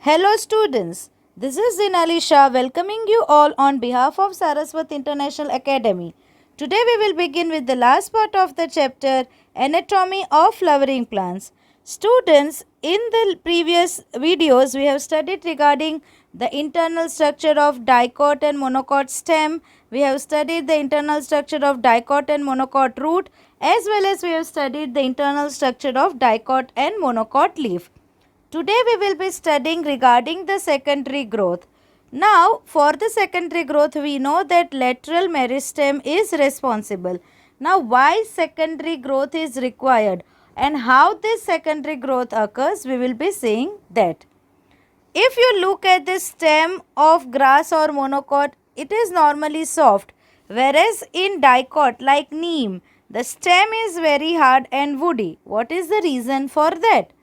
Hello students, this is Zinali Shah welcoming you all on behalf of Saraswat International Academy. Today we will begin with the last part of the chapter Anatomy of Flowering Plants. Students, in the previous videos we have studied regarding the internal structure of dicot and monocot stem. We have studied the internal structure of dicot and monocot root, as well as we have studied the internal structure of dicot and monocot leaf. Today we will be studying regarding the secondary growth. Now for the secondary growth we know that lateral meristem is responsible. Now why secondary growth is required and how this secondary growth occurs, we will be seeing that. If you look at the stem of grass or monocot, it is normally soft, whereas in dicot like neem, the stem is very hard and woody. What is the reason for that?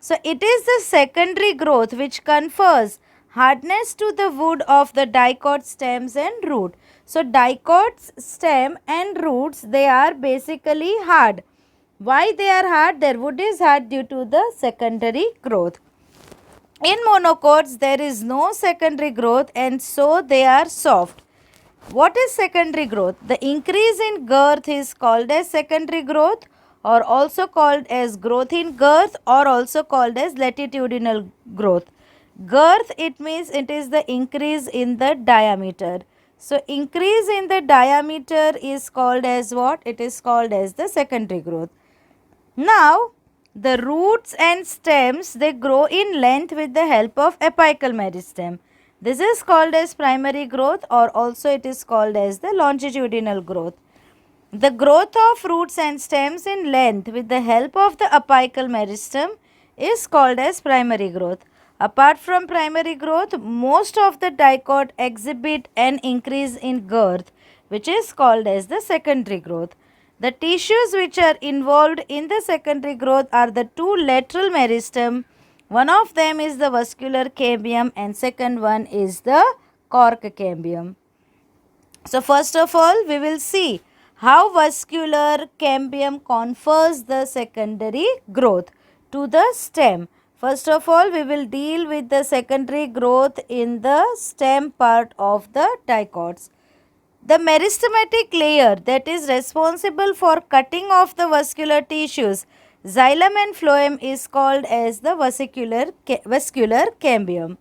So it is the secondary growth which confers hardness to the wood of the dicot stems and root. So dicot's stem and roots, they are basically hard. Why they are hard? Their wood is hard due to the secondary growth. In monocots there is no secondary growth and so they are soft. What is secondary growth? The increase in girth is called as secondary growth, or also called as growth in girth, or also called as latitudinal growth. Girth, it means it is the increase in the diameter. So increase in the diameter is called as what? It is called as the secondary growth. Now the roots and stems, they grow in length with the help of apical meristem. This is called as primary growth, or also it is called as the longitudinal growth. The growth of roots and stems in length with the help of the apical meristem is called as primary growth. Apart from primary growth, most of the dicot exhibit an increase in girth, which is called as the secondary growth. The tissues which are involved in the secondary growth are the two lateral meristem. One of them is the vascular cambium and second one is the cork cambium. So first of all, we will see how vascular cambium confers the secondary growth to the stem. First of all, we will deal with the secondary growth in the stem part of the dicots. The meristematic layer that is responsible for cutting off the vascular tissues, xylem and phloem, is called as the vascular cambium.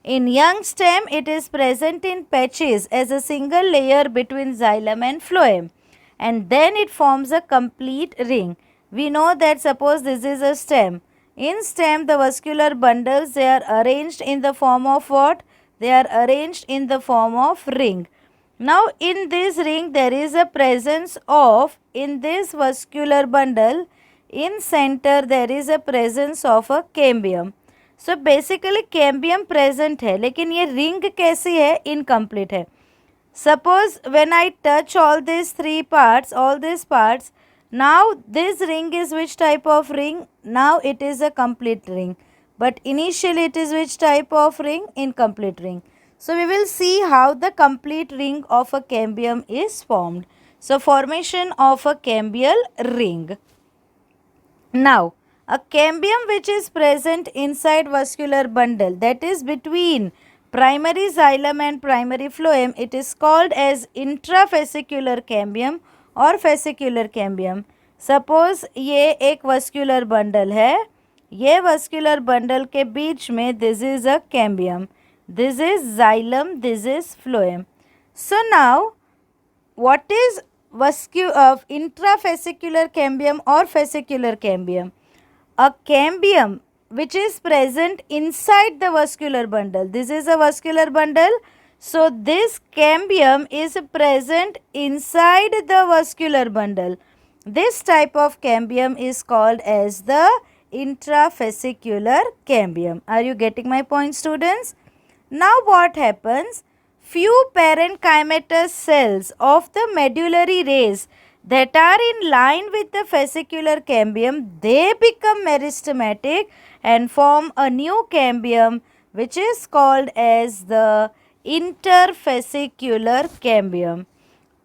In young stem, it is present in patches as a single layer between xylem and phloem, and then it forms a complete ring. We know that suppose this is a stem. In stem, the vascular bundles, they are arranged in the form of what? They are arranged in the form of ring. Now in this ring there is a presence of, in this vascular bundle, in center there is a presence of a cambium. So basically cambium present है, लेकिन ये ring कैसी है? Incomplete है. Suppose when I touch all these three parts, all these parts, now this ring is which type of ring? Now it is a complete ring. But initially it is which type of ring? Incomplete ring. So we will see how the complete ring of a cambium is formed. So formation of a cambial ring. Now a cambium which is present inside vascular bundle, that is between primary xylem and primary phloem, it is called as intrafascicular cambium or fascicular cambium. Suppose ये एक vascular bundle है, ये vascular bundle के बीच में this is a cambium. This is xylem, this is phloem. So now, what is intrafascicular cambium or fascicular cambium? A cambium which is present inside the vascular bundle. This is a vascular bundle. So this cambium is present inside the vascular bundle. This type of cambium is called as the intrafascicular cambium. Are you getting my point, students? Now what happens? Few parenchymatous cells of the medullary rays that are in line with the fascicular cambium, they become meristematic and form a new cambium which is called as the interfascicular cambium.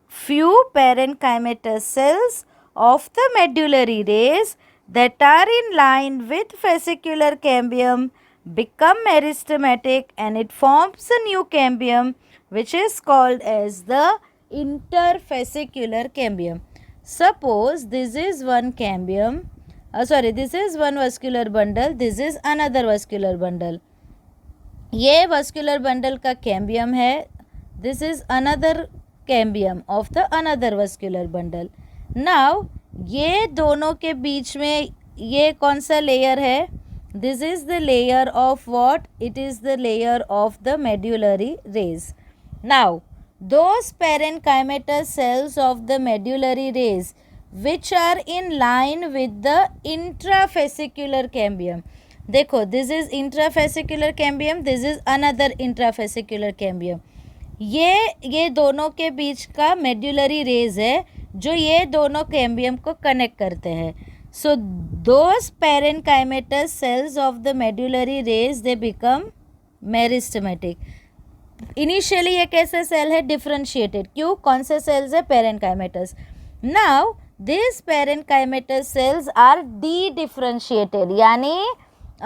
Few parenchymatous cells of the medullary rays that are in line with fascicular cambium become meristematic and it forms a new cambium which is called as the interfascicular cambium. Suppose this is one cambium, this is one vascular bundle, this is another vascular bundle. ये vascular bundle का cambium है, this is another cambium of the another vascular bundle. Now ये दोनों के बीच में ये कौन सा layer है? This is the layer of what? It is the layer of the medullary rays. Now those parenchymatous cells of the medullary rays which are in line with the intrafascicular cambium. देखो, this is intrafascicular cambium, this is another intrafascicular cambium. ये दोनों के बीच का medullary rays है जो ये दोनों cambium को connect करते हैं. So those parenchymatous cells of the medullary rays they become meristematic. Initially ये कैसे सेल है? डिफ्रेंशिएटेड. क्यों? कौन से सेल्स है? Parenchymatous. Now this parenchymatous cells are dedifferentiated, यानी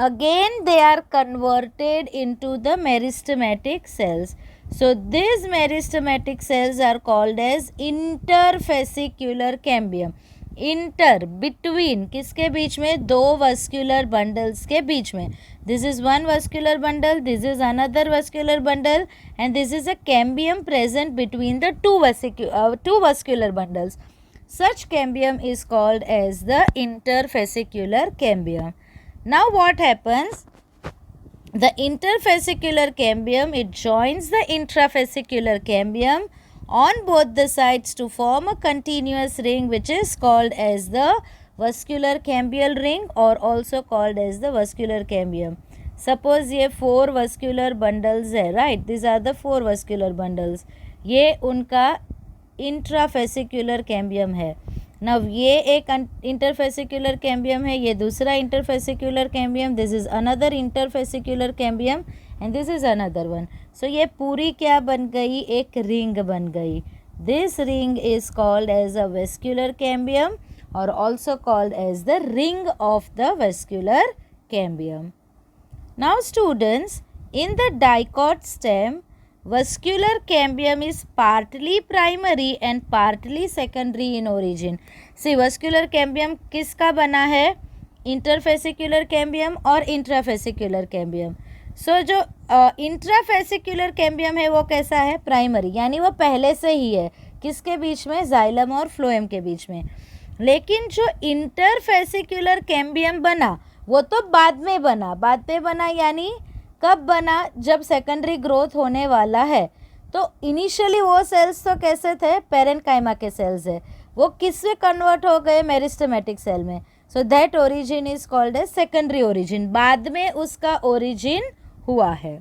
again they are converted into the meristematic cells. So this meristematic cells are called as interfascicular cambium. Inter between किसके बीच में? दो वस्क्यूलर बंडल्स के बीच में. This is one vascular bundle, this is another vascular bundle, and this is a cambium present between the two vascular bundles. Such cambium is called as the interfascicular cambium. Now what happens? The interfascicular cambium, it joins the intrafascicular cambium on both the sides to form a continuous ring which is called as the vascular cambial ring or also called as the vascular cambium. Suppose ये 4 vascular bundles है, right? These are the 4 vascular bundles. ये उनका intrafascicular cambium है. Now ये एक interfascicular cambium है, ये दूसरा interfascicular cambium, this is another interfascicular cambium and this is another one. So ये पूरी क्या बन गई? एक ring बन गई. This ring is called as a vascular cambium or also called as the ring of the vascular cambium. Now students, in the dicot stem, vascular cambium is partly primary and partly secondary in origin. See, vascular cambium किसका बना है? Interfascicular cambium और intrafascicular cambium. So जो intrafascicular cambium है वो कैसा है? Primary, यानी वो पहले से ही है. किसके बीच में? जाइलम और फ्लोएम के बीच में. लेकिन जो इंटरफेसिकुलर कैम्बियम बना वो तो बाद में बना, यानी कब बना? जब सेकेंडरी ग्रोथ होने वाला है. तो इनिशियली वो सेल्स तो कैसे थे? पेरेनकाइमा के सेल्स है. वो किस में कन्वर्ट हो गए? मेरिस्टेमेटिक सेल में. So that origin is called as secondary origin. बाद में उसका ओरिजिन हुआ है.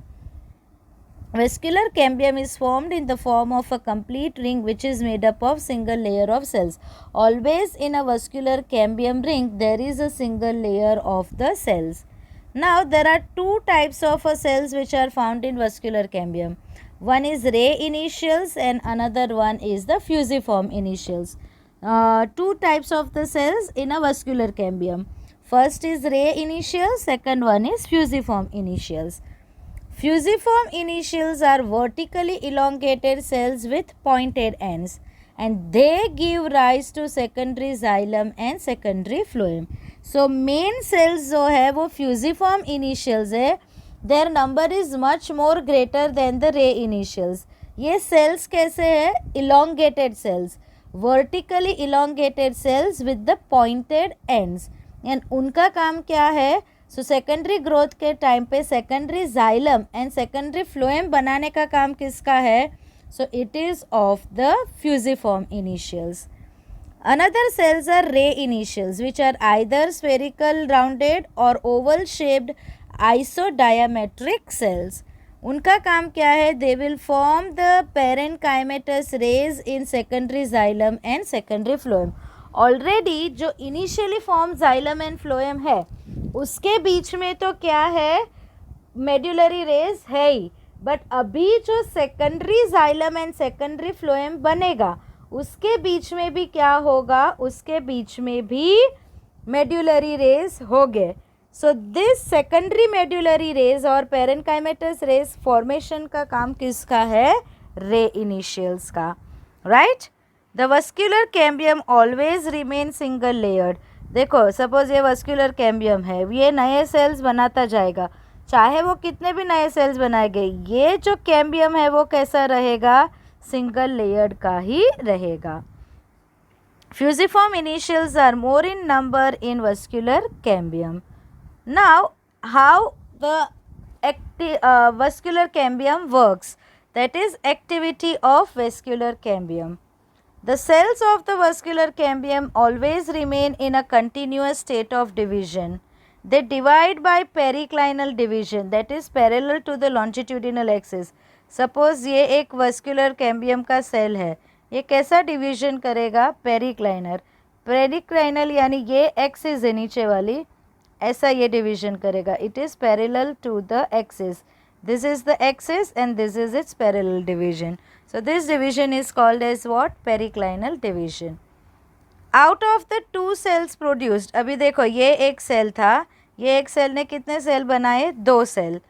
Vascular cambium is formed in the form of a complete ring which is made up of single layer of cells. Always in a vascular cambium ring there is a single layer of the cells. Now there are two types of cells which are found in vascular cambium. One is ray initials and another one is the fusiform initials. Two types of the cells in a vascular cambium. First is ray initials, second one is fusiform initials. Fusiform initials are vertically elongated cells with pointed ends and they give rise to secondary xylem and secondary phloem. So main cells जो है वो fusiform initials है. Their number is much more greater than the ray initials. ये cells कैसे है? Elongated cells, vertically elongated cells with the pointed ends. And उनका काम क्या है? सो सेकेंडरी ग्रोथ के टाइम पे secondary xylem and secondary phloem बनाने का काम किसका है? So it is of the fusiform initials. Another cells are ray initials which are either spherical rounded और ओवल शेप्ड आइसोडायामेट्रिक सेल्स. उनका काम क्या है? They will form the parenchymatous rays in secondary xylem and secondary phloem. Already जो initially form xylem and phloem है उसके बीच में तो क्या है? मेड्यूलरी रेज है ही. बट अभी जो secondary xylem and secondary phloem बनेगा उसके बीच में भी क्या होगा? उसके बीच में भी मेड्यूलरी रेज हो गए. So this secondary medullary rays और पेरेनकाइमेटस रेज फॉर्मेशन का काम किसका है? रे इनिशियल्स का, right. The vascular cambium always remain single layered. देखो सपोज ये वस्क्यूलर कैम्बियम है, ये नए सेल्स बनाता जाएगा, चाहे वो कितने भी नए सेल्स बनाएंगे, ये जो कैम्बियम है वो कैसा रहेगा? सिंगल लेयर्ड का ही रहेगा. Fusiform initials are more in number in vascular cambium. Now, how the vascular cambium works? That is activity of vascular cambium. The cells of the vascular cambium always remain in a continuous state of division. They divide by periclinal division, that is parallel to the longitudinal axis. Suppose ये एक vascular cambium का cell है, ये कैसा division करेगा? पेरिक्लाइनर. Periclinal यानी ये axis है नीचे वाली, ऐसा ये डिवीजन करेगा. It is parallel to the axis. This is the axis and this is its parallel division. So this division is called as what? Periclinal division. Out of the two cells produced, अभी देखो ये एक cell था, ये एक cell ने कितने cell बनाए? 2 cell.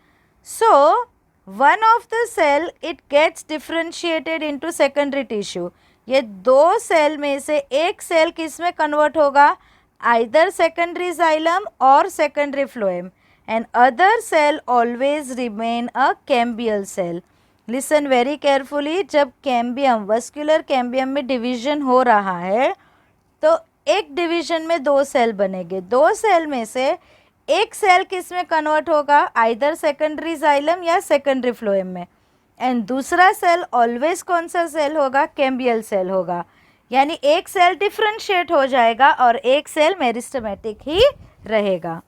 So one of the cell it gets differentiated into secondary tissue. ये 2 सेल में से एक सेल किस में कन्वर्ट होगा? आइदर सेकेंडरी जाइलम और secondary phloem. And other cell always remain a cambial cell. Listen very carefully. जब cambium, vascular cambium में डिवीजन हो रहा है तो एक डिवीजन में 2 सेल बनेंगे. 2 सेल में से एक सेल किस में कन्वर्ट होगा? आइदर सेकेंडरी जाइलम या सेकेंडरी फ्लोएम में. एंड दूसरा सेल ऑलवेज कौन सा सेल होगा? कैम्बियल सेल होगा. यानी एक सेल डिफ्रेंशिएट हो जाएगा और एक सेल मेरिस्टेमेटिक ही रहेगा.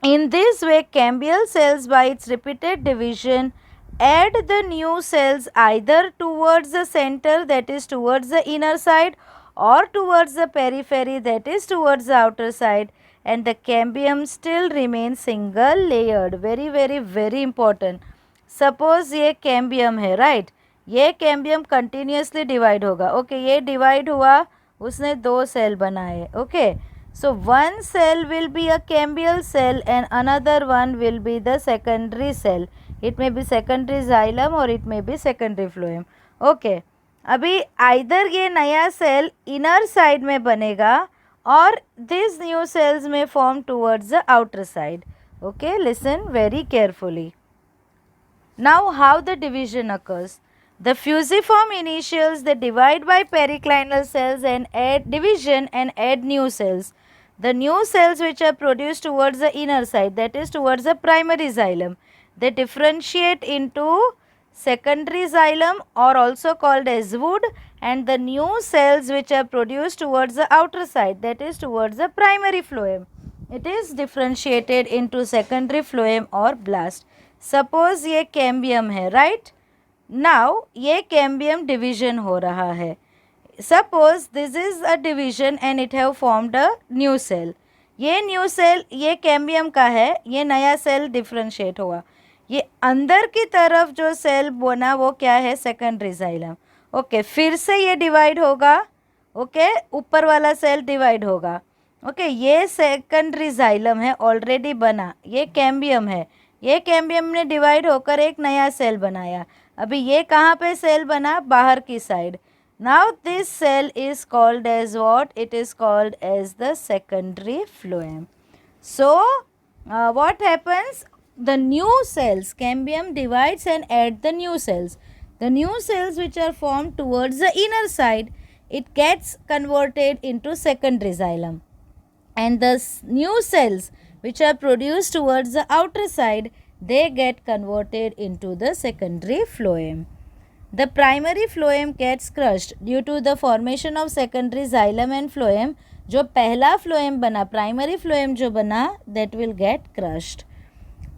In this way cambial cells by its repeated division add the new cells either towards the center, that is towards the inner side, or towards the periphery, that is towards the outer side, and the cambium still remains single layered. very very very important. Suppose ये cambium है, right? ये cambium continuously divide होगा. okay, ये divide हुआ, उसने 2 cell बनाए. okay, so one cell will be a cambial cell and another one will be the secondary cell. It may be secondary xylem or it may be secondary phloem. okay, अभी either ये नया cell inner side में बनेगा और this new sales में form towards the outer side. okay, listen very carefully. Now how the division occurs? The fusiform initials, they divide by periclinal cells and add division and add new cells. The new cells which are produced towards the inner side, that is towards the primary xylem, they differentiate into secondary xylem or also called as wood, and the new cells which are produced towards the outer side, that is towards the primary phloem, it is differentiated into secondary phloem or blast. Suppose ये cambium है, right? Now ये cambium division हो रहा है. Suppose this is a division and it have formed a new cell. ये new cell ये cambium का है, ये नया सेल डिफ्रेंशिएट हुआ. ये अंदर की तरफ जो सेल बना वो क्या है? Secondary xylem. ओके, फिर से ये डिवाइड होगा. ओके, ऊपर वाला सेल डिवाइड होगा. ओके, ये सेकेंडरी जाइलम है, ऑलरेडी बना. ये कैम्बियम है, ये कैम्बियम ने डिवाइड होकर एक नया सेल बनाया. अभी ये कहाँ पे सेल बना? बाहर की side. Now this cell is called as what? It is called as the secondary phloem. So what happens? The new cells, cambium divides and add the new cells. The new cells which are formed towards the inner side, it gets converted into secondary xylem. And the new cells which are produced towards the outer side, they get converted into the secondary phloem. The primary phloem gets crushed due to the formation of secondary xylem and phloem. जो पहला phloem बना, primary phloem जो बना, that will get crushed.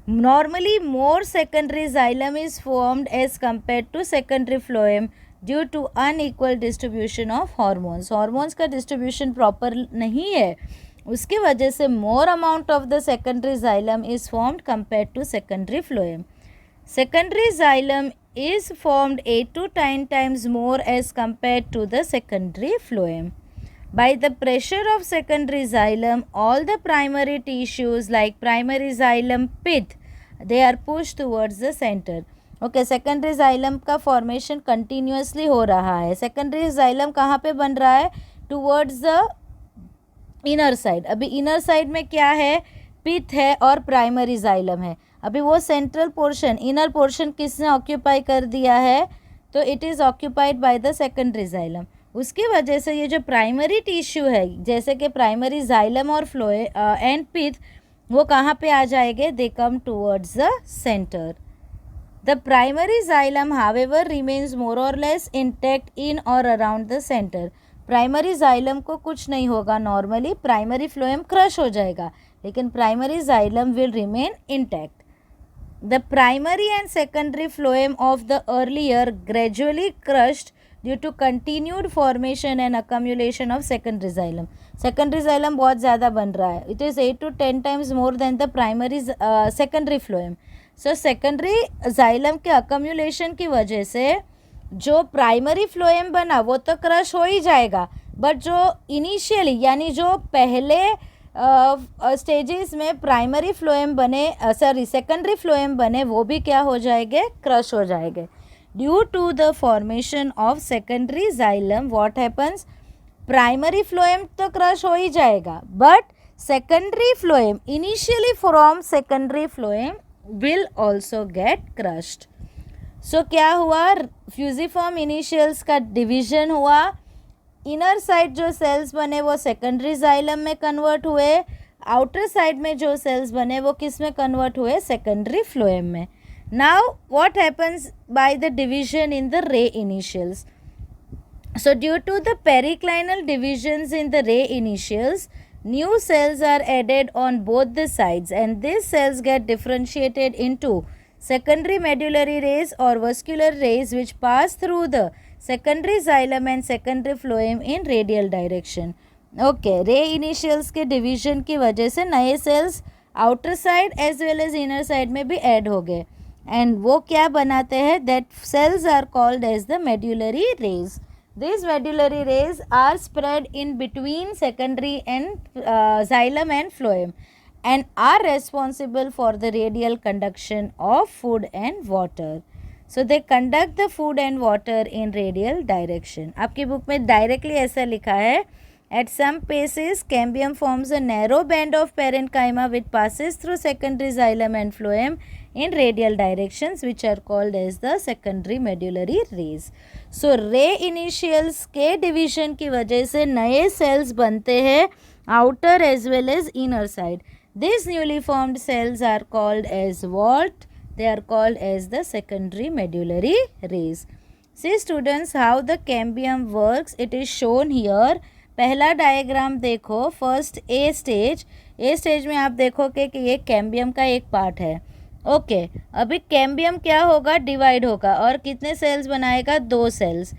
Normally more secondary xylem is formed as compared to secondary phloem due to unequal distribution of hormones. Hormones का distribution proper नहीं है, उसकी वजह से more amount of the secondary xylem is formed compared to secondary phloem. Secondary xylem is formed 8 to 10 times more as compared to the secondary phloem. By the pressure of secondary xylem, all the primary tissues like primary xylem pith, they are pushed towards the center. Okay, secondary xylem का formation continuously हो रहा है. Secondary xylem कहाँ पे बन रहा है? Towards the inner side. अभी इनर साइड में क्या है? पिथ है और प्राइमरी जाइलम है. अभी वो सेंट्रल पोर्शन, इनर पोर्शन किसने ऑक्यूपाई कर दिया है? तो it is occupied by the secondary xylem. उसकी वजह से ये जो प्राइमरी टिश्यू है, जैसे कि प्राइमरी जाइलम और फ्लोए एंड पिथ, वो कहाँ पे आ जाएंगे? They come towards the centre. The primary xylem, however, remains more or less intact in or around the center. Primary xylem को कुछ नहीं होगा. नॉर्मली प्राइमरी फ्लोएम क्रश हो जाएगा, लेकिन primary xylem will remain intact. The primary and secondary phloem of the earlier gradually crushed due to continued formation and accumulation of secondary xylem. Secondary xylem बहुत ज़्यादा बन रहा है. It is 8 to 10 times more than the primary secondary phloem. So secondary xylem के accumulation की वजह से जो प्राइमरी फ्लोएम बना वो तो क्रश हो ही जाएगा, बट जो इनिशियली यानी जो पहले स्टेजेस में प्राइमरी फ्लोएम बने, सेकेंडरी फ्लोएम बने, वो भी क्या हो जाएंगे? क्रश हो जाएंगे. Due to the formation of secondary xylem what happens? Primary phloem तो क्रश हो ही जाएगा, but secondary phloem initially from secondary phloem will also get crushed. So क्या हुआ? फ्यूजिफॉर्म इनिशियल्स का डिवीजन हुआ. इनर साइड जो सेल्स बने वो सेकेंडरी जाइलम में कन्वर्ट हुए. आउटर साइड में जो सेल्स बने वो किस में कन्वर्ट हुए? सेकेंडरी फ्लोएम में. Now what happens by the division in the रे initials? So due to the periclinal divisions in the ray initials, new cells are added on both the sides, and these cells get differentiated into secondary medullary rays or vascular rays which pass through the secondary xylem and secondary phloem in radial direction. Okay, ray initials के division की वजह से नए cells outer side as well as inner side में भी add हो गए, and वो क्या बनाते हैं? That cells are called as the medullary rays. These medullary rays are spread in between secondary and xylem and phloem and are responsible for the radial conduction of food and water. So they conduct the food and water in radial direction. आपकी book में directly ऐसा लिखा है. At some paces, cambium forms a narrow band of parenchyma which passes through secondary xylem and phloem in radial directions, which are called as the secondary medullary rays. So ray initials के division की वजह से नए cells बनते हैं outer as well as inner side. These newly formed cells are called as what? They are called as the secondary medullary rays. See students, how the cambium works. It is shown here. पहला diagram देखो. First a stage में आप देखोगे कि ये cambium का एक part है. ओके, अभी कैम्बियम क्या होगा? डिवाइड होगा और कितने सेल्स बनाएगा? 2 सेल्स.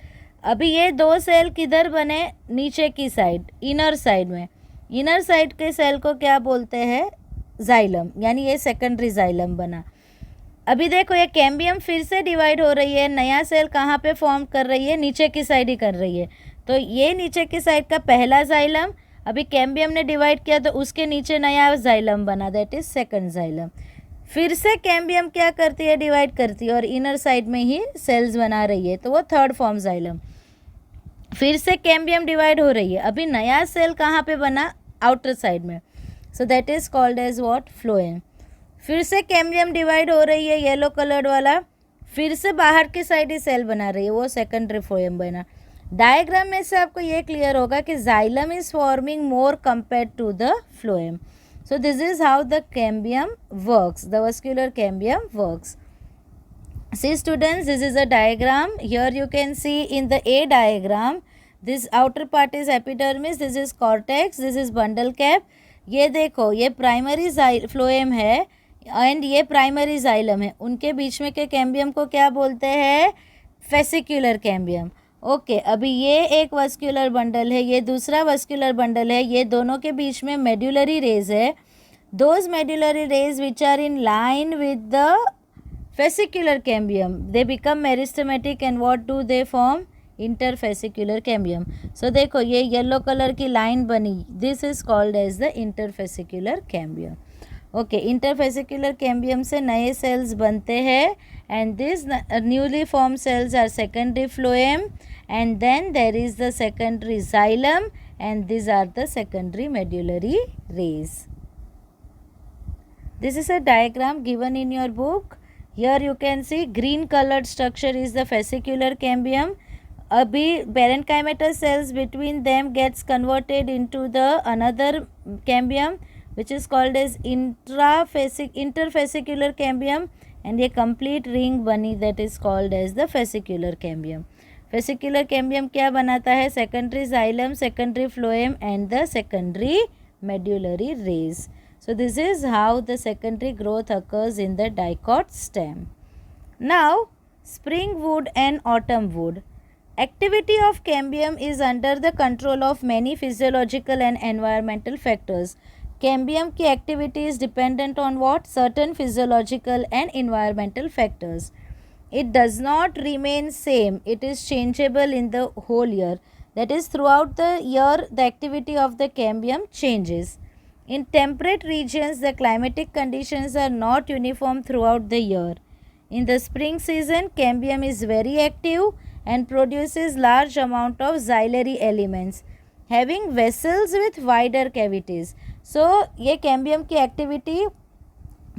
अभी ये 2 सेल किधर बने? नीचे की साइड, इनर साइड में. इनर साइड के सेल को क्या बोलते हैं? जाइलम, यानी ये सेकेंडरी जाइलम बना. अभी देखो ये कैम्बियम फिर से डिवाइड हो रही है. नया सेल कहाँ पे फॉर्म कर रही है? नीचे की साइड ही कर रही है. तो ये नीचे की साइड का पहला जाइलम, अभी कैम्बियम ने डिवाइड किया तो उसके नीचे नया जाइलम बना, दैट इज सेकंड जाइलम. फिर से कैम्बियम क्या करती है? डिवाइड करती है और इनर साइड में ही सेल्स बना रही है, तो वो थर्ड फॉर्म जाइलम. फिर से कैम्बियम डिवाइड हो रही है. अभी नया सेल कहाँ पे बना? आउटर साइड में. So that is called as what? Phloem. फिर से कैम्बियम डिवाइड हो रही है, येलो कलर्ड वाला. फिर से बाहर की साइड ही सेल बना रही है, वो सेकेंडरी फ्लोएम बना. डायग्राम में से आपको ये क्लियर होगा कि xylem is forming more compare to the phloem. So this is how the cambium works, the vascular cambium works. See students, this is a diagram. Here you can see in the A diagram, this outer part is epidermis, this is cortex, this is bundle cap. ये देखो, ये primary phloem है and ये primary xylem है. उनके बीच में के cambium को क्या बोलते हैं? फेसिक्युलर कैम्बियम. ओके, अभी ये एक वस्क्यूलर बंडल है, ये दूसरा वस्क्यूलर बंडल है. ये दोनों के बीच में मेड्युलरी रेज है. Those medullary rays which are in line with the fascicular cambium, they become meristematic and what do they form? Interfascicular cambium. So देखो ये येलो कलर की लाइन बनी, this is called as the interfascicular cambium. Okay, interfascicular cambium से नए cells बनते हैं and this newly form cells are secondary phloem and then there is the secondary xylem and these are the secondary medullary rays. This is a diagram given in your book. Here you can see green colored structure is the fascicular cambium. Abhi parenchymatous cells between them gets converted into the another cambium which is called as interfascicular cambium, and a complete ring bani that is called as the fascicular cambium. Fascicular cambium क्या बनाता है? Secondary xylem, secondary phloem and the secondary medullary rays. So this is how the secondary growth occurs in the dicot stem. Now spring wood and autumn wood. Activity of cambium is under the control of many physiological and environmental factors. Cambium की activity is dependent on what? Certain physiological and environmental factors. It does not remain same. It is changeable in the whole year. That is, throughout the year the activity of the cambium changes. In temperate regions the climatic conditions are not uniform throughout the year. In the spring season cambium is very active and produces large amount of xylem elements having vessels with wider cavities. So ये cambium की activity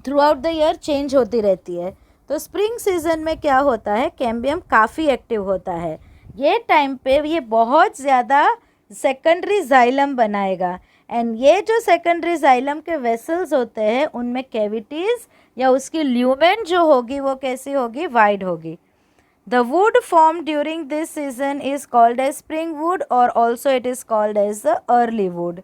throughout the year change होती रहती है. तो spring season में क्या होता है? कैम्बियम काफ़ी एक्टिव होता है. ये टाइम पे ये बहुत ज़्यादा सेकेंडरी जाइलम बनाएगा एंड ये जो सेकेंडरी जाइलम के वेसल्स होते हैं उनमें कैविटीज़ या उसकी ल्यूमेन जो होगी वो कैसी होगी? वाइड होगी. The wood form during this season is called as spring wood और also it is called as the early wood.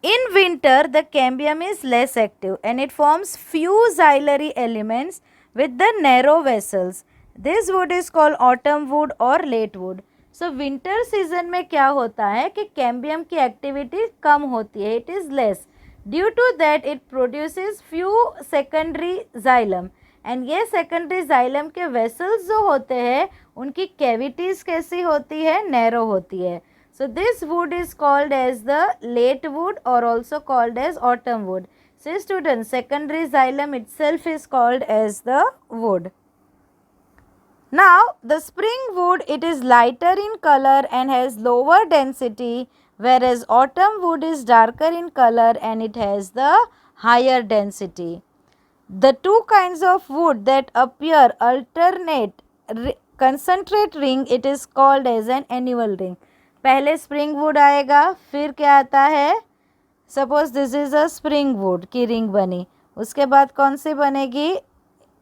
In winter, the cambium is less active and it forms few xylem elements with the narrow vessels. This wood is called autumn wood or late wood. So, winter season में क्या होता है कि cambium की activity कम होती है, it is less. Due to that, it produces few secondary xylem. And ये secondary xylem के vessels जो होते हैं उनकी cavities कैसी होती है? narrow होती है. So this wood is called as the late wood or also called as autumn wood. See students, secondary xylem itself is called as the wood. Now the spring wood, it is lighter in color and has lower density, whereas autumn wood is darker in color and it has the higher density. The two kinds of wood that appear alternate concentrate ring, it is called as an annual ring. पहले spring wood आएगा, फिर क्या आता है? Suppose this is a spring wood की ring बनी, उसके बाद कौन सी बनेगी?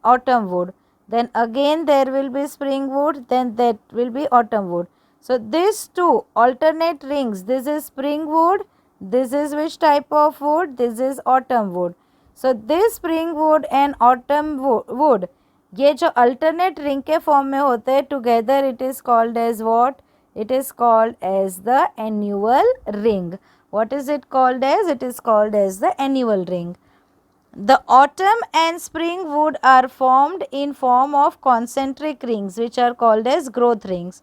Autumn wood. Then again there will be spring wood, then that will be autumn wood. So this two alternate rings, this is spring wood, this is which type of wood? This is autumn wood. So this spring wood and autumn wood, ये जो alternate ring के form में होते हैं together, it is called as what? It is called as the annual ring. What is it called as? It is called as the annual ring. The autumn and spring wood are formed in form of concentric rings which are called as growth rings.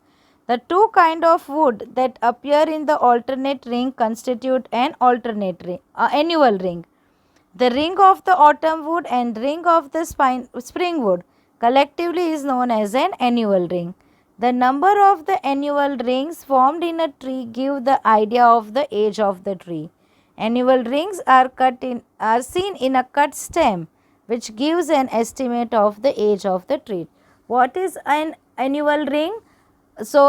The two kind of wood that appear in the alternate ring constitute an alternate ring, annual ring. The ring of the autumn wood and ring of the spring wood collectively is known as an annual ring. The number of the annual rings formed in a tree give the idea of the age of the tree. Annual rings are seen in a cut stem which gives an estimate of the age of the tree. What is an annual ring? So,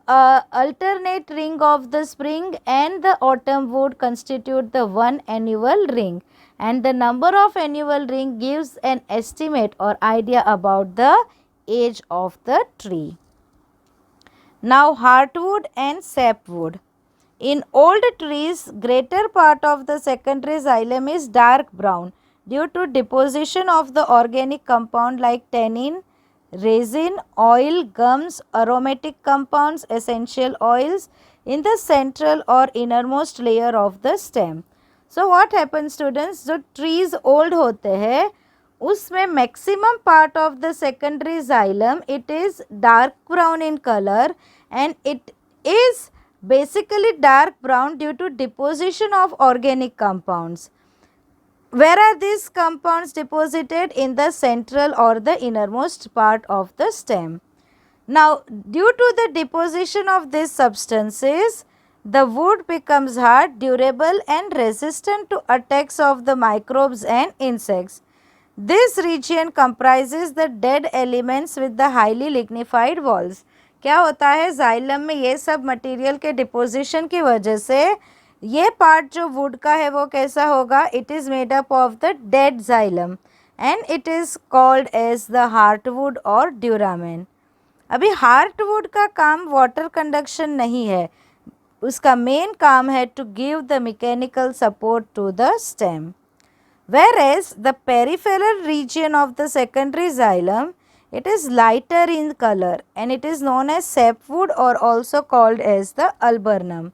alternate ring of the spring and the autumn wood constitute the one annual ring, and the number of annual ring gives an estimate or idea about the age of the tree. Now heartwood and sapwood. In old trees, greater part of the secondary xylem is dark brown due to deposition of the organic compound like tannin, resin, oil, gums, aromatic compounds, essential oils in the central or innermost layer of the stem. So what happens students? जो trees old होते हैं उसमें maximum part of the secondary xylem it is dark brown in colour and it is basically dark brown due to deposition of organic compounds. Where are these compounds deposited? In the central or the innermost part of the stem. Now, due to the deposition of these substances, the wood becomes hard, durable and resistant to attacks of the microbes and insects. This region comprises the dead elements with the highly lignified walls. क्या होता है xylem में ये सब material के deposition की वजह से ये पार्ट जो वुड का है वो कैसा होगा? It is made up of the dead xylem and it is called as the heartwood और ड्यूरामेन. अभी हार्टवुड का काम वाटर कंडक्शन नहीं है, उसका मेन काम है to give the mechanical support to the stem. Whereas the peripheral region of the secondary xylem, it is lighter in color and it is known as sapwood or also called as the alburnum.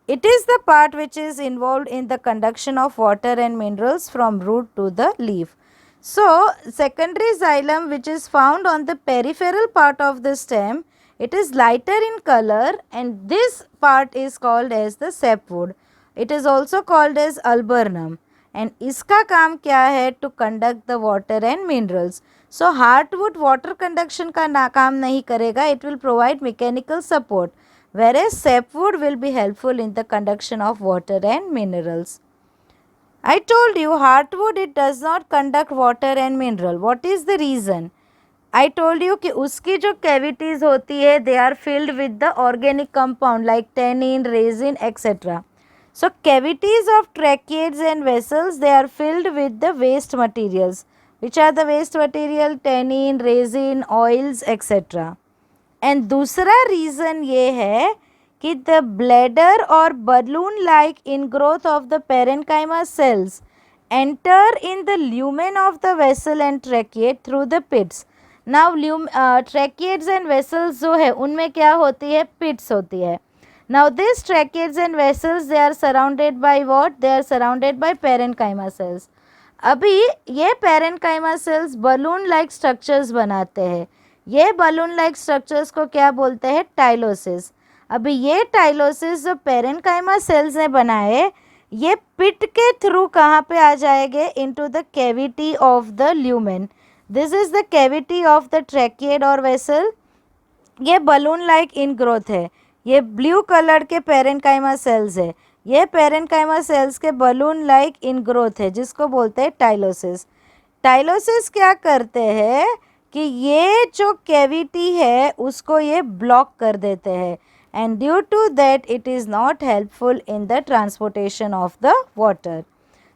It is the part which is involved in the conduction of water and minerals from root to the leaf. So, secondary xylem which is found on the peripheral part of the stem, it is lighter in color and this part is called as the sapwood. It is also called as alburnum. And इसका काम क्या है? To conduct the water and minerals. So heartwood water conduction का काम नहीं करेगा, it will provide mechanical support, where as sapwood will be helpful in the conduction of water and minerals. I told you heartwood it does not conduct water and mineral. What is the reason? I told you कि उसकी जो cavities होती है they are filled with the organic compound like tannin, resin etcetera. So, cavities of tracheids and vessels, they are filled with the waste materials. Which are the waste material? Tannin, resin, oils, etc. And दूसरा reason ये है कि the bladder or balloon-like ingrowth of the parenchyma cells enter in the lumen of the vessel and tracheate through the pits. Now, tracheids and vessels जो है उनमें क्या होती है? Pits होती है. Now these tracheids and vessels they are surrounded by what? They are surrounded by parenchyma cells. अभी ये parenchyma cells balloon like structures बनाते हैं. ये balloon like structures को क्या बोलते हैं? टाइलोसिस. अभी ये टाइलोसिस जो parenchyma cells ने बनाए ये पिट के थ्रू कहाँ पे आ जाएंगे? into the cavity of the lumen. This is the cavity of the tracheid or vessel. ये balloon like ingrowth है. ये ब्लू कलर के पेरेनकाइमा सेल्स है. ये पेरेनकाइमा सेल्स के बलून लाइक इनग्रोथ है जिसको बोलते हैं टाइलोसिस. टाइलोसिस क्या करते हैं कि ये जो कैविटी है उसको ये ब्लॉक कर देते हैं and due to that it is not helpful in the transportation of the water.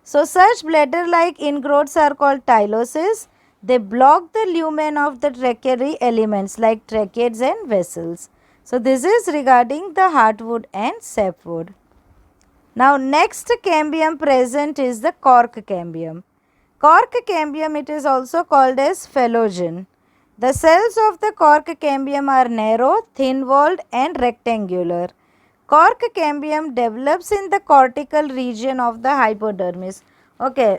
So such bladder like ingrowths are called tylosis. They block the lumen of the tracheary elements like tracheids and vessels. So, this is regarding the heartwood and sapwood. Now, next cambium present is the cork cambium. Cork cambium it is also called as phallogen. The cells of the cork cambium are narrow, thin-walled and rectangular. Cork cambium develops in the cortical region of the hypodermis. Okay,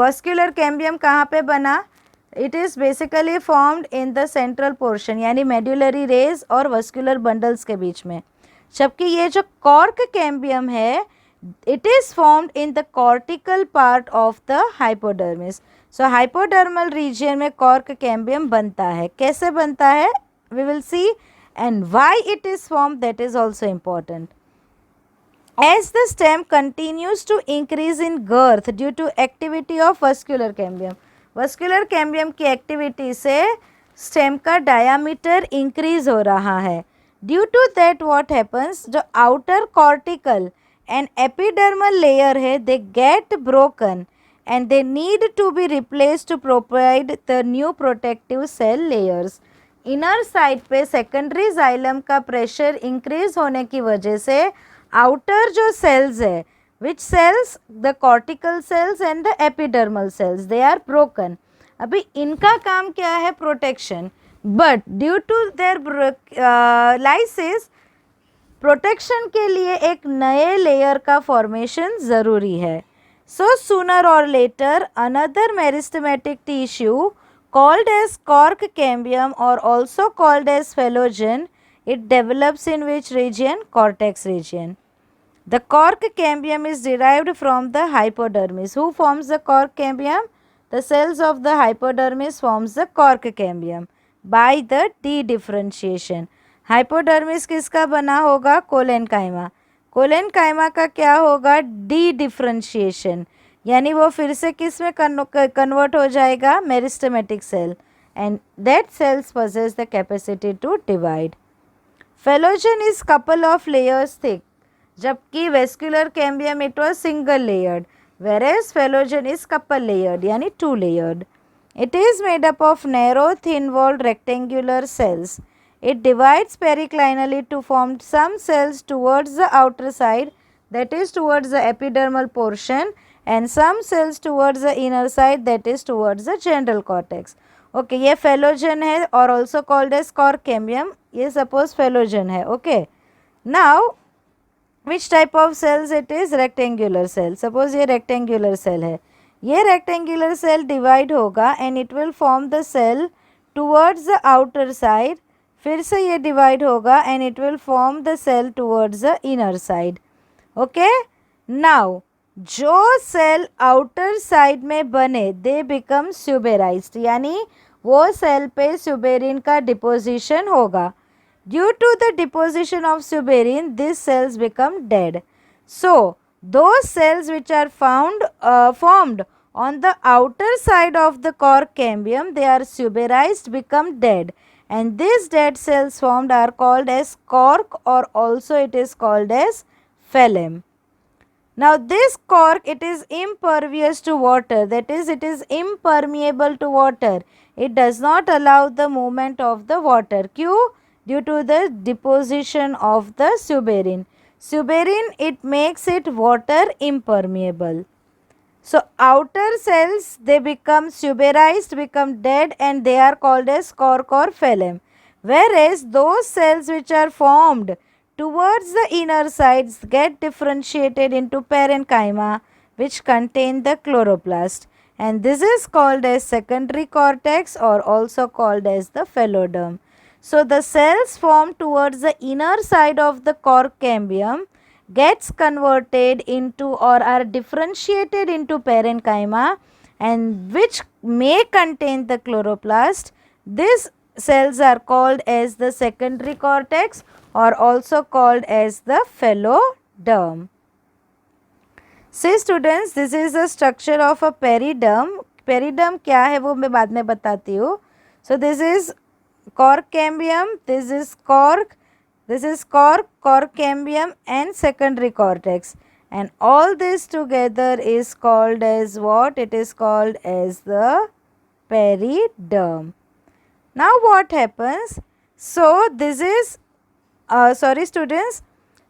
vascular cambium कहाँ पे बना? It is basically formed in the central portion यानी medullary rays और vascular bundles के बीच में. जबकि ये जो कॉर्क कैम्बियम है it is formed in the cortical part of the hypodermis. So hypodermal region में कॉर्क कैम्बियम बनता है. कैसे बनता है? We will see and why it is formed that is also important. As the stem continues to increase in girth due to activity of vascular cambium, vascular cambium की activity से stem का diameter increase हो रहा है. Due to that what happens, जो outer cortical and epidermal layer है they get broken and they need to be replace to provide the new protective cell layers. Inner side पे secondary xylem का pressure increase होने की वजह से outer जो sales है which cells? The cortical cells and the epidermal cells, they are broken. अभी इनका काम क्या है? Protection. But due to their lysis protection के लिए एक नए लेयर का फॉर्मेशन ज़रूरी है. So sooner or later, another meristematic tissue called as cork cambium or also called as phallogen, it develops in which region? Cortex region. The cork cambium is derived from the hypodermis. Who forms the cork cambium? The cells of the hypodermis forms the cork cambium by the de-differentiation. Hypodermis किसका बना होगा? Collenchyma. Collenchyma का क्या होगा? D-differentiation, यानी वो फिर से किस में कन्वर्ट हो जाएगा? Meristematic cell, and that cells possess the capacity to divide. Phallogen is couple of layers thick, जबकि vascular cambium it was single layered, whereas phallogen is couple layered यानी two layered. It is made up of narrow thin walled rectangular cells. It divides periclinally to form some cells towards the outer side, that is towards the epidermal portion, and some cells towards the inner side, that is towards the general cortex. Okay ये phallogen है और also called as cork cambium. ये suppose phallogen है. Okay now which type of cells it is? Rectangular cell. Suppose ये rectangular cell है. ये rectangular cell divide होगा and it will form the cell towards the outer side. फिर से ये divide होगा and it will form the cell towards the inner side. Okay now जो cell outer side में बने दे बिकम स्यूबेराइज्ड, यानी वो सेल पे स्यूबेरिन का डिपोजिशन होगा. Due to the deposition of suberin, these cells become dead. So, those cells which are formed on the outer side of the cork cambium, they are suberized, become dead. And these dead cells formed are called as cork, or also it is called as phellem. Now, this cork, it is impervious to water. That is, it is impermeable to water. It does not allow the movement of the water. Q? Due to the deposition of the suberin. Suberin, it makes it water impermeable. So outer cells, they become suberized, become dead, and they are called as cork or phellem. Whereas those cells which are formed towards the inner sides get differentiated into parenchyma, which contain the chloroplast. And this is called as secondary cortex or also called as the phalloderm. So the cells formed towards the inner side of the cork cambium gets converted into or are differentiated into parenchyma, and which may contain the chloroplast. These cells are called as the secondary cortex or also called as the phalloderm. See students, this is the structure of a periderm. Periderm क्या है वो मैं बाद में बताती हूँ. So this is cork cambium, this is cork, cork cambium and secondary cortex, and all this together is called as what? It is called as the periderm. Now what happens? So this is sorry students,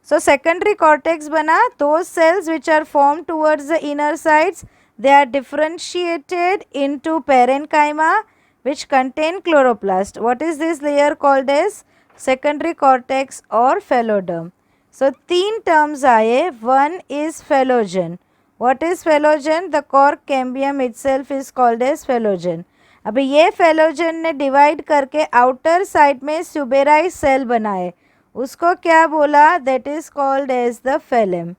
so secondary cortex bana, those cells which are formed towards the inner sides, they are differentiated into parenchyma which contain chloroplast. What is this layer called as? Secondary cortex or phalloderm. So, तीन terms आए. One is phallogen. What is phallogen? The cork cambium itself is called as phallogen. अभी ये phallogen ने divide करके outer side में suberized cell बनाए. उसको क्या बोला? That is called as the phellem.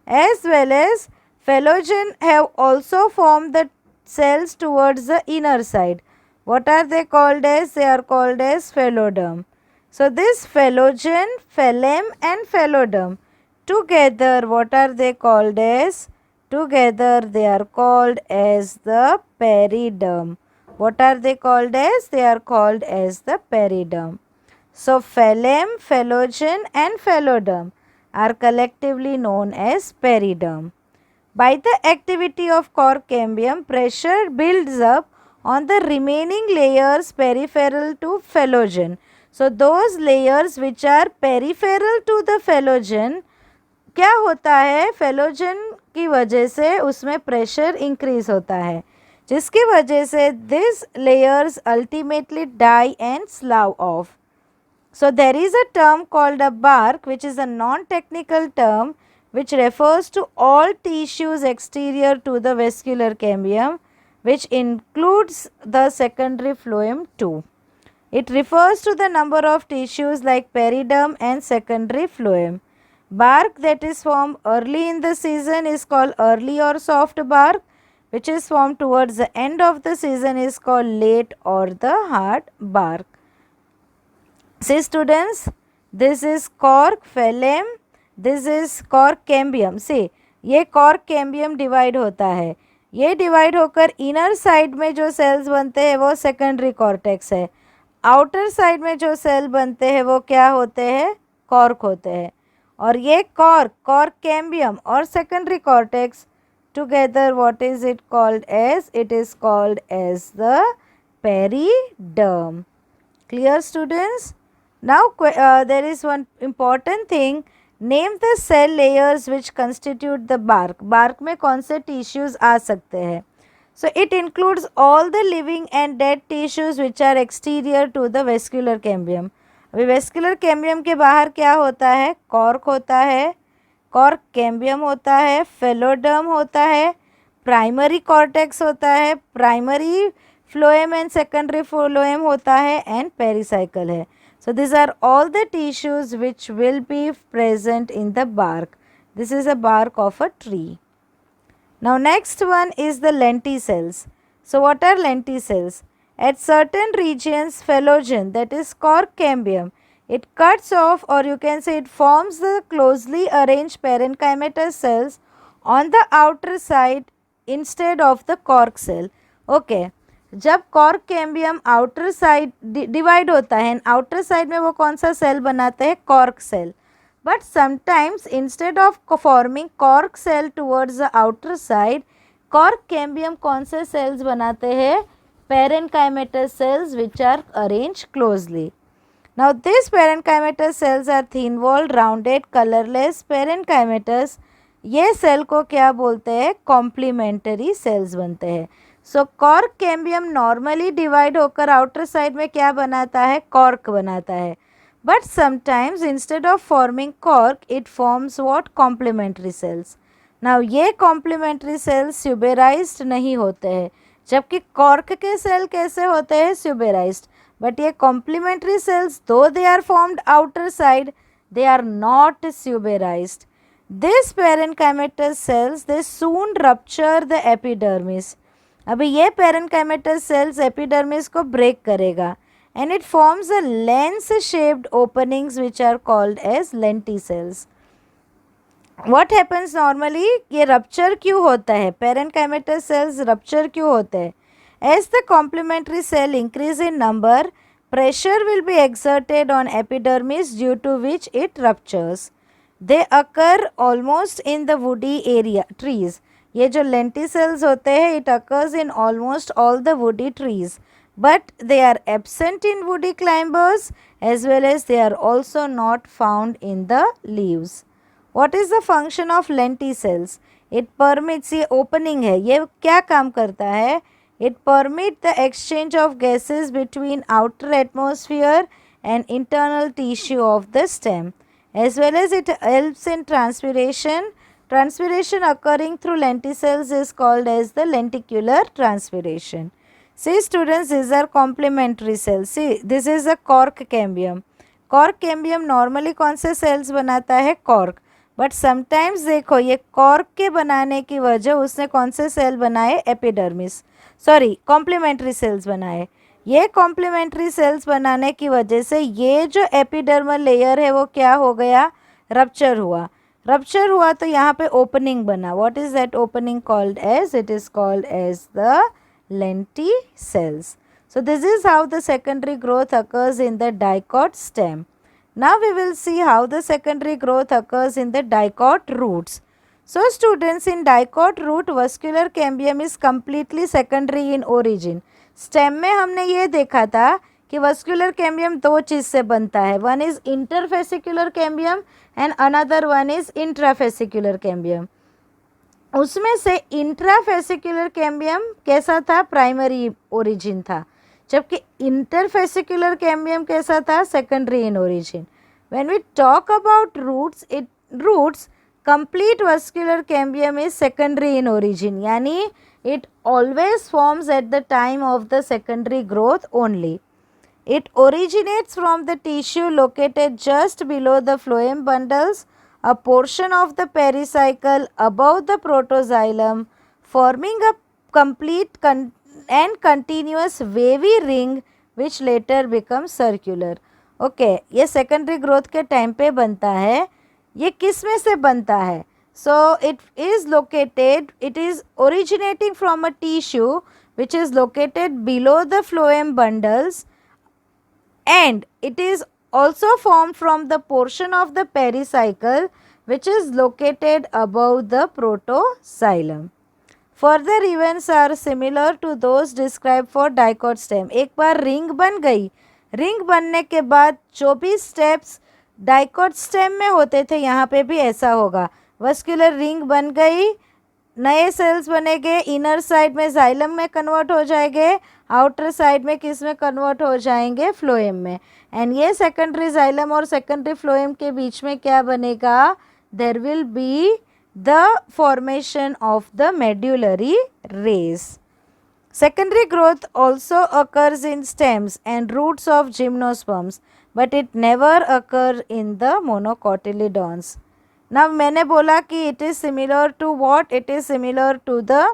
As well as phallogen have also formed the cells towards the inner side. What are they called as? They are called as phalloderm. So this phallogen, phellem and phalloderm together, what are they called as? Together they are called as the periderm. What are they called as? They are called as the periderm. So phellem, phallogen and phalloderm are collectively known as periderm. By the activity of cork cambium, pressure builds up on the remaining layers peripheral to phallogen. So those layers which are peripheral to the phallogen, क्या होता है? phallogen की वजह से उसमें pressure increase होता है, जिसकी वजह से these layers ultimately die and slough off. So there is a term called a bark, which is a non-technical term which refers to all tissues exterior to the vascular cambium, which includes the secondary phloem too. It refers to the number of tissues like periderm and secondary phloem. Bark that is formed early in the season is called early or soft bark, which is formed towards the end of the season is called late or the hard bark. See students, this is cork phloem, this is cork cambium. See, ये cork cambium divide होता है, ये divide होकर inner side में जो cells बनते हैं वो secondary cortex है, outer side में जो cell बनते हैं वो क्या होते हैं, cork होते हैं, और ये cork cambium और secondary cortex together, what is it called as? It is called as the periderm. Clear students? Now there is one important thing. Name the cell layers which constitute the bark. Bark में कौन से tissues आ सकते हैं? So it includes all the living and dead tissues which are exterior to the vascular cambium. अभी vascular cambium के बाहर क्या होता है? cork होता है, cork cambium होता है, phloem होता है, primary cortex होता है, primary phloem and secondary phloem होता है, and pericycle है. So these are all the tissues which will be present in the bark. This is a bark of a tree. Now next one is the lenticels. So what are lenticels? At certain regions, phylogen, that is cork cambium, it cuts off, or you can say it forms the closely arranged parenchymatous cells on the outer side instead of the cork cell. Okay. जब cork cambium outer side divide होता है, outer side में वो कौन सा cell बनाते हैं, cork cell. But sometimes instead of forming cork cell towards the outer side, cork cambium कौन से सेल्स बनाते हैं, parenchymatous cells which are arrange closely. Now this parenchymatous cells are thin walled, rounded, colourless parenchymatous. ये cell को क्या बोलते हैं, complementary cells बनते हैं. So cork cambium normally divide होकर आउटर साइड में क्या बनाता है, कॉर्क बनाता है. But sometimes instead of forming cork it forms what, complementary cells. Now ये कॉम्प्लीमेंट्री सेल्स स्यूबेराइज्ड नहीं होते हैं, जबकि कॉर्क के सेल कैसे होते हैं, स्यूबेराइज्ड. बट ये complementary cells though they are formed outer side, they are not suberised. This parenchymatous cells they soon rupture the epidermis. अभी ये पेरेन्काइमेटस सेल्स एपिडर्मिस को ब्रेक करेगा and it forms a lens shaped openings which are called as lenticels. What happens normally, ये rupture क्यों होता है, parenchymatous cells rupture क्यों होते हैं, as the complementary cell increase in number, pressure will be exerted on epidermis due to which it ruptures. They occur almost in the woody area trees. ये जो lenticels होते हैं, it occurs in almost all the woody trees, but they are absent in woody climbers as well as they are also not found in the leaves. What is the function of lenticels, it permits, ये opening है, ये क्या काम करता है, it permit the exchange of gases between outer atmosphere and internal tissue of the stem, as well as it helps in transpiration. Transpiration occurring through lenticels is called as the lenticular transpiration. See students, these are complementary cells. See, this is a cork cambium. Cork cambium normally कौन से cells बनाता है, cork. But sometimes देखो, ये cork के बनाने की वजह उसने कौन से cell बनाए, epidermis. Sorry, complementary cells बनाए. ये complementary cells बनाने की वजह से ये जो epidermal layer है वो क्या हो गया, rupture हुआ. रप्चर हुआ तो यहाँ पे ओपनिंग बना. What is that opening called as, it is called as the lenticels. So this is how the secondary growth occurs in the dicot stem. Now we will see how the secondary growth occurs in the dicot roots. So students, in dicot root vascular cambium is completely secondary in origin. Stem में हमने ये देखा था कि vascular cambium दो चीज़ से बनता है, one is interfascicular cambium and another one is intrafascicular cambium. उसमें से इंट्राफेसिकुलर कैम्बियम कैसा था, प्राइमरी ओरिजिन था, जबकि इंटरफेसिकुलर कैम्बियम कैसा था, secondary in origin. When we talk about roots, complete vascular cambium is secondary in origin, यानी it always forms at the time of the secondary growth only. It originates from the tissue located just below the phloem bundles, a portion of the pericycle above the protoxylem, forming a complete and continuous wavy ring which later becomes circular. Okay ये secondary growth के time पे बनता है. ये किस में से बनता है? So it is originating from a tissue which is located below the phloem bundles and it is also formed from the portion of the pericycle which is located above the protoxylem. Further events are similar to those described for dicot stem. एक बार ring बन गई, ring बनने के बाद जो भी steps dicot stem में होते थे यहाँ पे भी ऐसा होगा. वस्कुलर रिंग बन गई, नए सेल्स बनेंगे, इनर साइड में जाइलम में कन्वर्ट हो जाएंगे, आउटर साइड में किस में कन्वर्ट हो जाएंगे? फ्लोएम में. एंड ये सेकेंडरी जाइलम और सेकेंडरी फ्लोएम के बीच में क्या बनेगा? There will be the formation of the medullary rays. Secondary growth also occurs in stems and roots of gymnosperms, but it never occurs in the monocotyledons. Now मैंने बोला कि it is similar to what? It is similar to the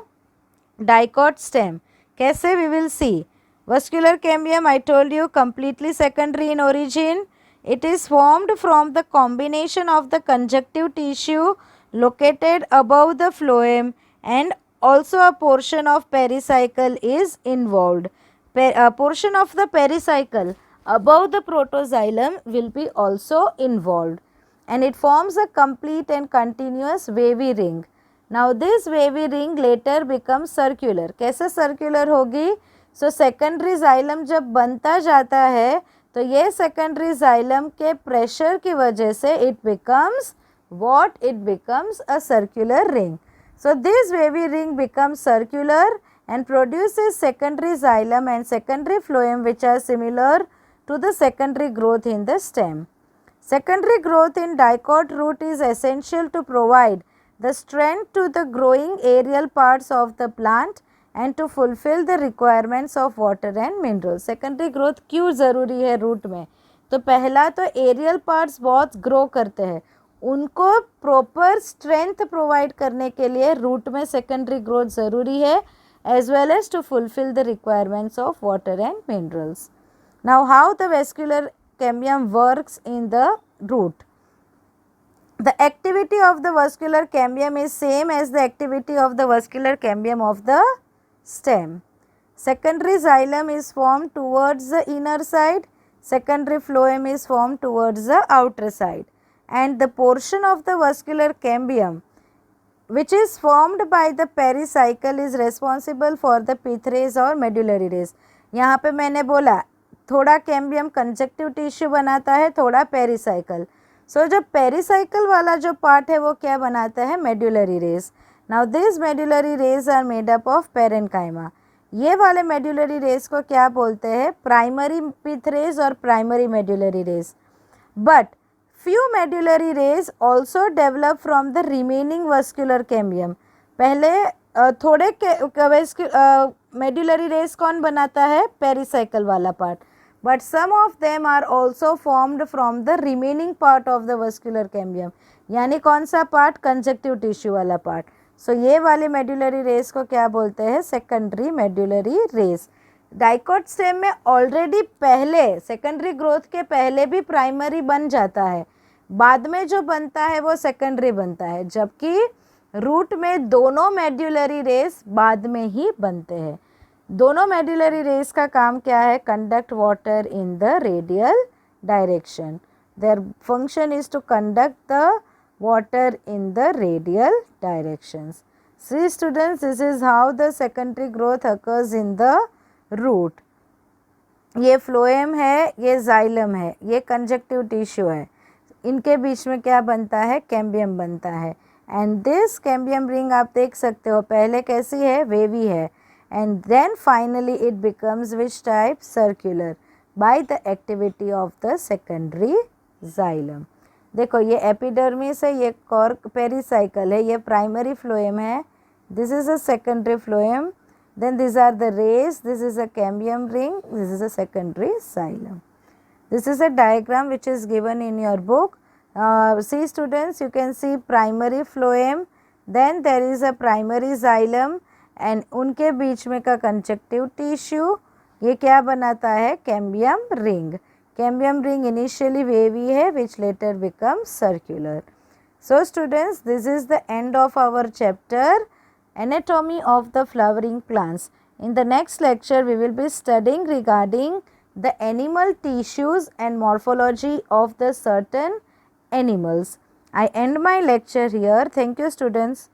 dicot stem. कैसे? We will see. Vascular cambium, I told you, completely secondary in origin. It is formed from the combination of the conjunctive tissue located above the phloem, and also a portion of pericycle is involved. A portion of the pericycle above the protoxylem will be also involved, and it forms a complete and continuous wavy ring. Now this wavy ring later becomes circular. कैसे circular होगी? So secondary xylem जब बनता जाता है तो ये secondary xylem के pressure की वजह से it becomes what? It becomes a circular ring. So this wavy ring becomes circular and produces secondary xylem and secondary phloem which are similar to the secondary growth in the stem. Secondary growth in dicot root is essential to provide the strength to the growing aerial parts of the plant and to fulfill the requirements of water and minerals. Secondary growth क्यों ज़रूरी है root में? तो पहला तो aerial parts बहुत grow करते हैं, उनको प्रॉपर स्ट्रेंथ प्रोवाइड करने के लिए रूट में सेकेंडरी ग्रोथ ज़रूरी है, as well as to fulfil the requirements of water and minerals. Now how the vascular cambium works in the root. The activity of the vascular cambium is same as the activity of the vascular cambium of the stem. Secondary xylem is formed towards the inner side, secondary phloem is formed towards the outer side, and the portion of the vascular cambium which is formed by the pericycle is responsible for the pith rays or medullary rays. यहाँ पे मैंने बोला थोड़ा cambium conjunctive tissue बनाता है, थोड़ा pericycle. सो जब pericycle वाला जो पार्ट है वो क्या बनाता है? Medullary rays. Now this medullary rays are made up of parenchyma. ये वाले मेड्यूलरी रेस को क्या बोलते हैं? प्राइमरी पिथ रेस और primary medullary rays. But few medullary rays also develop from the remaining vascular cambium. पहले थोड़े मेड्यूलरी रेस कौन बनाता है? पेरिसाइकल वाला part. But some of them are also formed from the remaining part of the vascular cambium. यानी कौन सा part? Conjunctive tissue वाला पार्ट. सो ये वाले मेड्यूलरी रेस को क्या बोलते हैं? Secondary medullary rays. Dicot stem में ऑलरेडी पहले सेकेंडरी ग्रोथ के पहले भी प्राइमरी बन जाता है, बाद में जो बनता है वो सेकेंडरी बनता है, जबकि रूट में दोनों मेड्यूलरी रेस बाद में ही बनते हैं. दोनों मेड्यूलरी रेस का काम क्या है? Conduct water in the radial direction. Their function is to conduct the water in the radial directions. See students, this is how the secondary growth occurs in the root. ये phloem है, ये xylem है, ये conjunctive tissue है, इनके बीच में क्या बनता है? कैम्बियम बनता है. एंड दिस कैम्बियम रिंग आप देख सकते हो पहले कैसी है? वेवी है. And then finally it becomes which type? Circular, by the activity of the secondary xylem. देखो ये एपिडर्मिस है, ये कॉर्क पेरिसाइकल है, ये प्राइमरी फ्लोएम है, this is a secondary phloem, then these are the rays, this is a cambium ring, this is a secondary xylem. This is a diagram which is given in your book. See students, you can see primary phloem, then there is a primary xylem and उनके बीच में का conjunctive tissue, ये क्या बनाता है, cambium ring. Cambium ring initially wavy है which later becomes circular. So students, this is the end of our chapter Anatomy of the flowering plants. In the next lecture, we will be studying regarding the animal tissues and morphology of the certain animals. I end my lecture here. Thank you students.